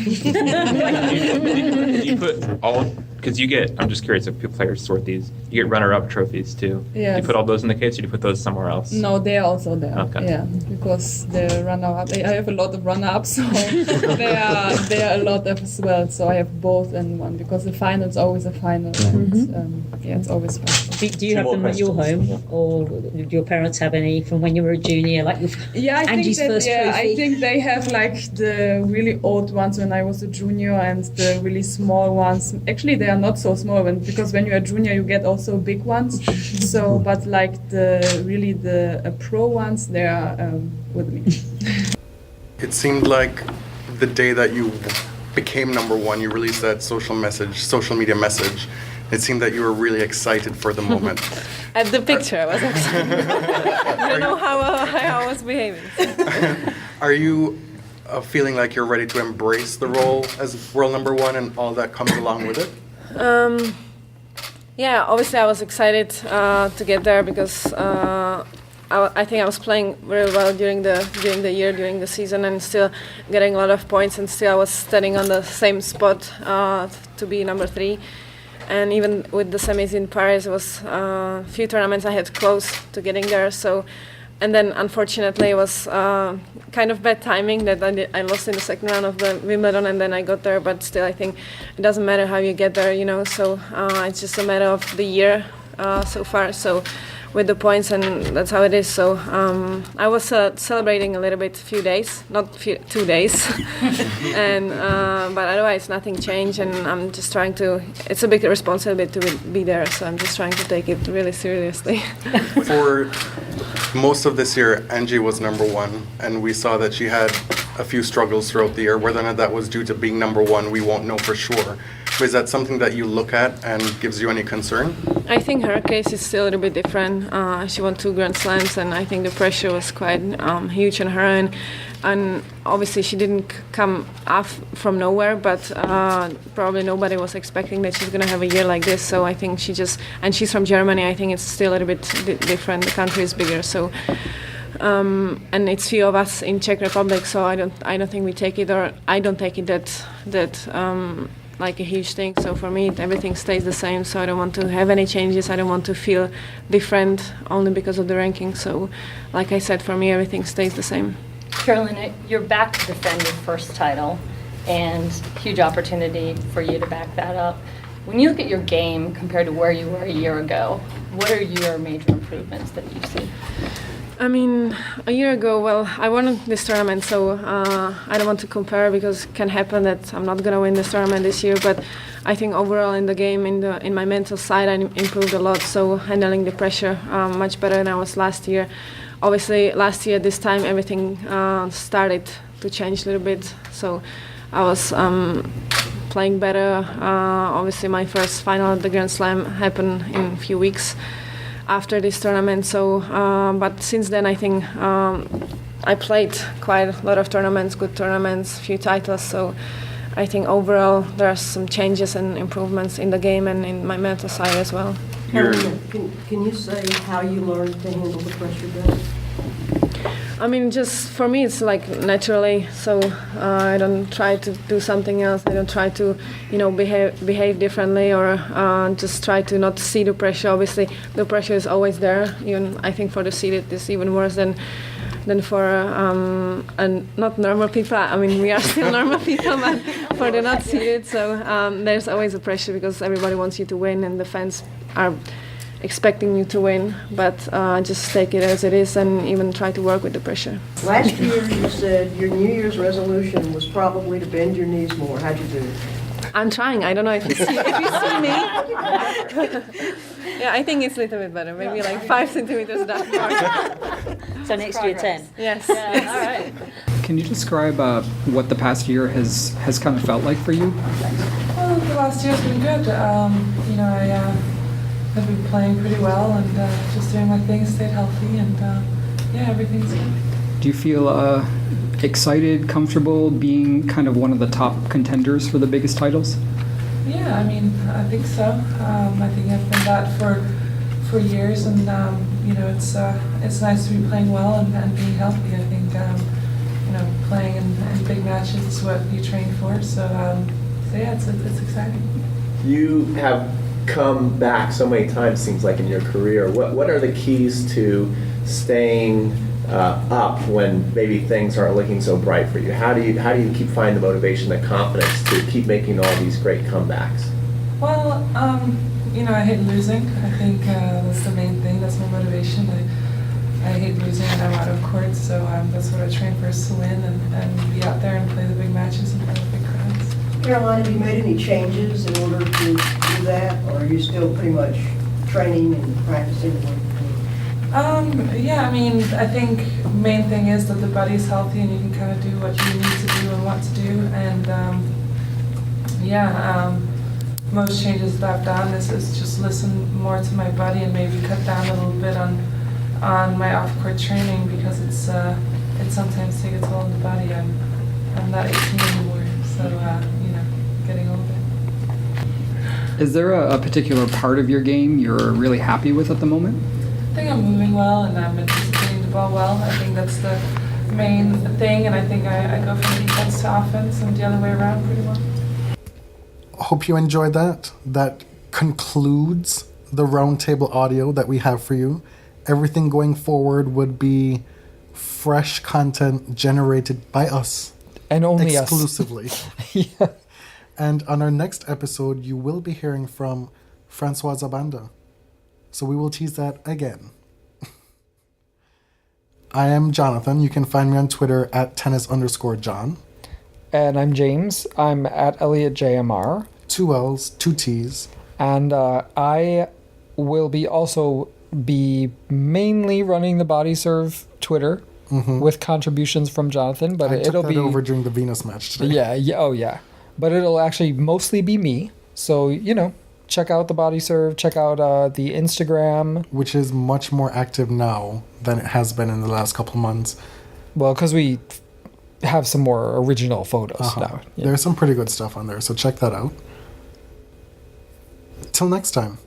You put all, because you get, I'm just curious if players sort these, you get runner-up trophies too. Yes. Do you put all those in the case, or do you put those somewhere else? No, they are also there. Okay. Yeah, because the runner-up, I have a lot of runner-ups, so they are a lot as well. So I have both in one, because the final is always a final, and yeah, it's always special. Do you have them at your home, or do your parents have any from when you were a junior, like with Angie's first trophy? I think they have like the really old ones when I was a junior, and the really small ones. Actually, they are not so small, because when you're a junior, you get also big ones. So, but like the pro ones, they are with me. It seemed like the day that you became number one, you released that social media message. It seemed that you were really excited for the moment. At the picture, I was excited. I don't know how I was behaving. Are you feeling like you're ready to embrace the role as world number one and all that comes along with it? Yeah, obviously I was excited to get there, because I think I was playing very well during the season, and still getting a lot of points, and still I was standing on the same spot to be number 3. And even with the semis in Paris, it was a few tournaments I had close to getting there. So, and then unfortunately it was kind of bad timing that I lost in the second round of the Wimbledon, and then I got there. But still, I think it doesn't matter how you get there, So it's just a matter of the year so far. So with the points, and that's how it is. So I was celebrating a little bit, 2 days, and but otherwise nothing changed, and I'm just trying to. It's a big responsibility to be there, so I'm just trying to take it really seriously. For most of this year, Angie was number one, and we saw that she had a few struggles throughout the year. Whether or not that was due to being number one, we won't know for sure. But is that something that you look at and gives you any concern? I think her case is still a little bit different. She won 2 Grand Slams, and I think the pressure was quite huge on her. And obviously she didn't come up from nowhere, but probably nobody was expecting that she's going to have a year like this. So I think and she's from Germany. I think it's still a little bit different. The country is bigger, so. And it's few of us in Czech Republic, so I don't think we take it, or I don't take it that like a huge thing. So for me, everything stays the same. So I don't want to have any changes. I don't want to feel different only because of the ranking. So, like I said, for me, everything stays the same. Karolina, you're back to defend your first title, and huge opportunity for you to back that up. When you look at your game compared to where you were a year ago, what are your major improvements that you see? I mean, a year ago, well, I won this tournament, so I don't want to compare, because it can happen that I'm not going to win this tournament this year. But I think overall in the game, in my mental side, I improved a lot. So handling the pressure much better than I was last year. Obviously, last year this time everything started to change a little bit. So I was playing better. Obviously, my first final at the Grand Slam happened in a few weeks after this tournament. So, but since then, I think I played quite a lot of tournaments, good tournaments, few titles. So I think overall there are some changes and improvements in the game and in my mental side as well. Can you say how you learned to handle the pressure better? I mean, just for me, it's like naturally. So I don't try to do something else. I don't try to, behave differently, or just try to not see the pressure. Obviously, the pressure is always there. Even I think for the seeded, it's even worse than for not normal people. I mean, we are still normal people, but for the not seeded, so there's always a pressure, because everybody wants you to win, and the fans are expecting you to win, but just take it as it is and even try to work with the pressure. Last year you said your New Year's resolution was probably to bend your knees more. How'd you do? I'm trying. I don't know if you see, me. Yeah, I think it's a little bit better. Maybe like 5 centimeters down. So next year 10. Yes. Yeah, all right. Can you describe what the past year has kind of felt like for you? Well, the last year's been good. You know, I've been playing pretty well and just doing my thing, stayed healthy, and yeah, everything's good. Do you feel excited, comfortable being kind of one of the top contenders for the biggest titles? Yeah, I mean, I think so. I think I've been that for years, and you know, it's nice to be playing well and being healthy. I think you know, playing in big matches is what you train for. So yeah, it's exciting. You have come back so many times, seems like, in your career. What are the keys to staying up when maybe things aren't looking so bright for you? How do you keep finding the motivation, the confidence to keep making all these great comebacks? Well, you know, I hate losing. I think that's the main thing. That's my motivation. I hate losing when I'm out of court, so that's what I train for, is to win and be out there and play the big matches and play the big crowds. Caroline, have you made any changes in order to do that, or are you still pretty much training and practicing? Yeah, I mean, I think main thing is that the body's healthy and you can kind of do what you need to do and want to do. And most changes that I've done is just listen more to my body and maybe cut down a little bit on my off-court training, because it sometimes takes a toll on the body. I'm not 18 anymore, so you know, getting older. Is there a particular part of your game you're really happy with at the moment? I think I'm moving well and I'm anticipating the ball well. I think that's the main thing, and I think I go from defense to offense and the other way around pretty well. Hope you enjoyed that. That concludes the roundtable audio that we have for you. Everything going forward would be fresh content generated by us. And only exclusively. us. Yeah. And on our next episode, you will be hearing from Françoise Abanda. So we will tease that again. I am Jonathan. You can find me on Twitter at tennis_John. And I'm James. I'm at ElliotJMR. 2 L's, 2 T's. And I will be mainly running the Body Serve Twitter with contributions from Jonathan. But it'll be over during the Venus match today. Yeah. But it'll actually mostly be me. So, you know, check out the Body Serve, check out the Instagram. Which is much more active now than it has been in the last couple months. Well, because we have some more original photos now. Yeah. There's some pretty good stuff on there, so check that out. Till next time.